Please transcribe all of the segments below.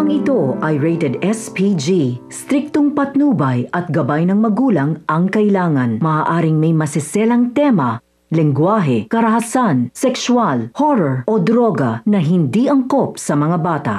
Programang ito ay rated SPG. Striktong patnubay at gabay ng magulang ang kailangan. Maaaring may masiselang tema, lengguwahe, karahasan, sexual, horror o droga na hindi angkop sa mga bata.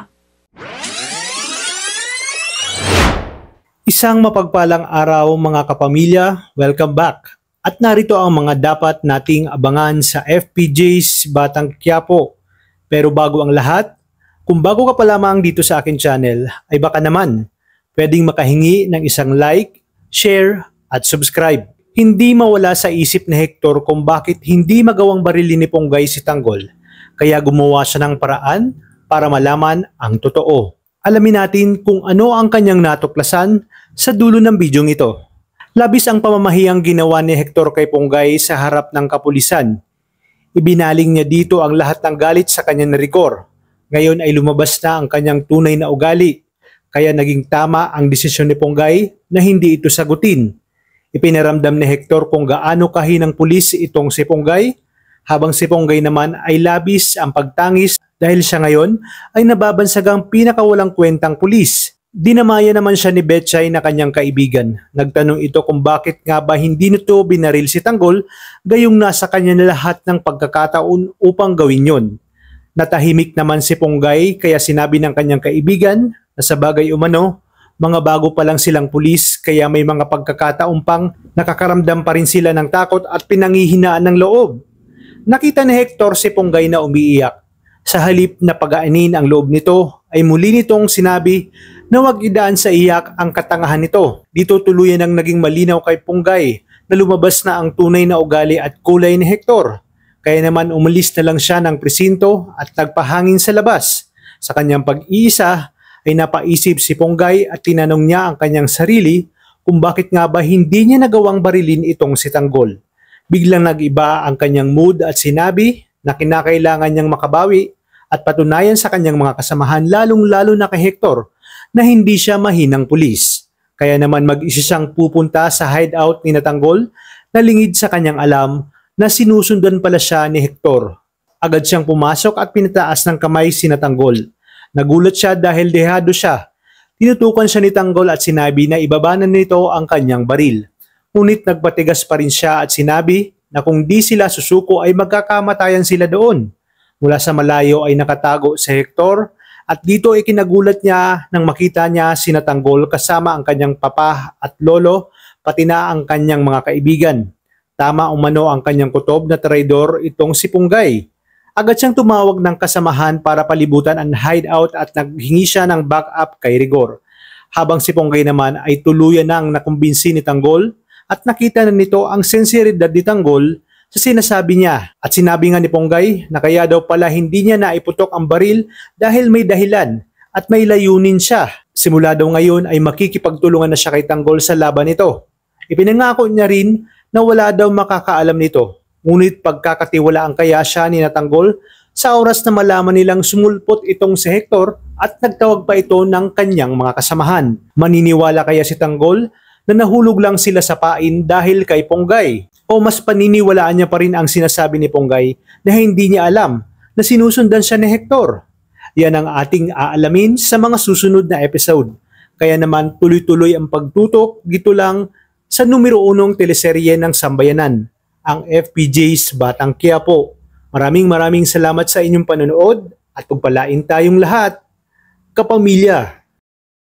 Isang mapagpalang araw mga kapamilya, welcome back. At narito ang mga dapat nating abangan sa FPJ's Batang Quiapo. Pero bago ang lahat, kung bago ka pa lamang dito sa akin channel, ay baka naman pwedeng makahingi ng isang like, share at subscribe. Hindi mawala sa isip ni Hector kung bakit hindi magawang barilin ni Ponggay si Tanggol, kaya gumawa siya ng paraan para malaman ang totoo. Alamin natin kung ano ang kanyang natuklasan sa dulo ng bidyong ito. Labis ang pamamahiyang ginawa ni Hector kay Ponggay sa harap ng kapulisan. Ibinaling niya dito ang lahat ng galit sa kanyang rigor. Ngayon ay lumabas na ang kanyang tunay na ugali, kaya naging tama ang desisyon ni Ponggay na hindi ito sagutin. Ipinaramdam ni Hector kung gaano kahinang pulis itong si Ponggay, habang si Ponggay naman ay labis ang pagtangis dahil siya ngayon ay nababansagang pinakawalang kwentang pulis. Dinamaya naman siya ni Betchay na kanyang kaibigan. Nagtanong ito kung bakit nga ba hindi nito binaril si Tanggol, gayong nasa kanya na lahat ng pagkakataon upang gawin yon. Natahimik naman si Ponggay kaya sinabi ng kanyang kaibigan na sa bagay umano, mga bago pa lang silang pulis kaya may mga pagkakataon pang nakakaramdam pa rin sila ng takot at pinanghihinaan ng loob. Nakita ni Hector si Ponggay na umiiyak. Sa halip na pagaanin ang loob nito ay muli nitong sinabi na huwag idaan sa iyak ang katangahan nito. Dito tuluyan ang naging malinaw kay Ponggay na lumabas na ang tunay na ugali at kulay ni Hector. Kaya naman umalis na lang siya ng presinto at nagpahangin sa labas. Sa kanyang pag-iisa ay napaisip si Ponggay at tinanong niya ang kanyang sarili kung bakit nga ba hindi niya nagawang barilin itong si Tanggol. Biglang nag-iba ang kanyang mood at sinabi na kinakailangan niyang makabawi at patunayan sa kanyang mga kasamahan lalong-lalo na kay Hector na hindi siya mahinang pulis. Kaya naman mag-isa siyang pupunta sa hideout ni Tanggol na lingid sa kanyang alam na sinusundan pala siya ni Hector. Agad siyang pumasok at pinataas ng kamay si Tanggol. Nagulat siya dahil dehado siya. Tinutukan siya ni Tanggol at sinabi na ibabanan nito ang kanyang baril. Ngunit nagpatigas pa rin siya at sinabi na kung di sila susuko ay magkakamatayan sila doon. Mula sa malayo ay nakatago si Hector at dito ay kinagulat niya nang makita niya si Tanggol kasama ang kanyang papa at lolo pati na ang kanyang mga kaibigan. Tama umano ang kanyang kutob na traidor itong si Ponggay. Agad siyang tumawag ng kasamahan para palibutan ang hideout at naghingi siya ng backup kay Rigor. Habang si Ponggay naman ay tuluyan nang nakumbinsi ni Tanggol at nakita na nito ang sinseridad ni Tanggol sa sinasabi niya. At sinabi nga ni Ponggay na kaya daw pala hindi niya naiputok ang baril dahil may dahilan at may layunin siya. Simula daw ngayon ay makikipagtulungan na siya kay Tanggol sa laban nito. Ipinangako niya rin na wala daw makakaalam nito. Ngunit pagkakatiwalaan kaya siya ni Tanggol sa oras na malaman nilang sumulpot itong si Hector at nagtawag pa ito ng kanyang mga kasamahan. Maniniwala kaya si Tanggol na nahulog lang sila sa pain dahil kay Ponggay? O mas paniniwalaan niya pa rin ang sinasabi ni Ponggay na hindi niya alam na sinusundan siya ni Hector? Yan ang ating aalamin sa mga susunod na episode. Kaya naman tuloy-tuloy ang pagtutok dito lang sa numero 1 teleserye ng Sambayanan, ang FPJ's Batang Quiapo. Maraming salamat sa inyong panonood at pagpalain tayong lahat, kapamilya.